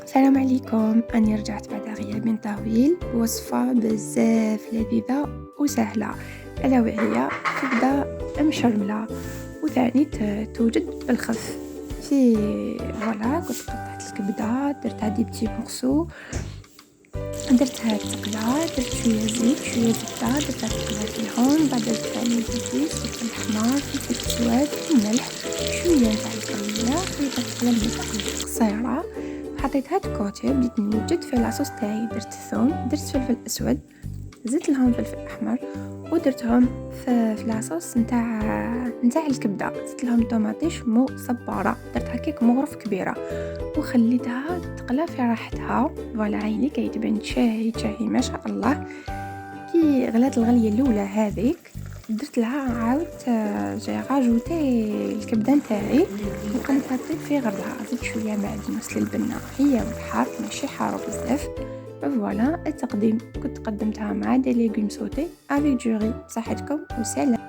السلام عليكم. أني رجعت بعد غياب طويل بوصفة بزاف لذيذة وسهلة، ألا وهي كبدة مشرملة، وثاني توجد بالخف. في فوالا كنت قطعت الكبدة، درتها دي بتي مورسو، درتها تقلى، درت شوية زيت شوية زبدة، درتها تقلى فيهم، بعد درت عليهم الزيت، فلفل أحمر، فلفل أسود، ملح، شوية نتاع الكمية، خليتها تقلى لمدة قصيرة، حطيتها de côté. بديت نوجد في لاصوص تاعي، درت الثوم، درت فلفل أسود، زدت لهم فلفل أحمر، ودرتهم في لاصوص نتاع الكبدة، زدت لهم طوماطيش مو صبارة، درت هكاك مغرف كبيرة وخليتها تقلى في راحتها. فوالا عيني كي تبان شاهي ما شاء الله. كي غلات الغلية الأولى هذيك درت لها عاود جاي راجوتي الكبدة نتاعي وقلبتها تطيب في غرضها، زدت شوية معدنوس للبنة هي والحار ماشي حارو بزاف. فوالا التقديم كنت قدمتها مع دي ليغوم سوتي افيك جوري. بصحتكم وسلام.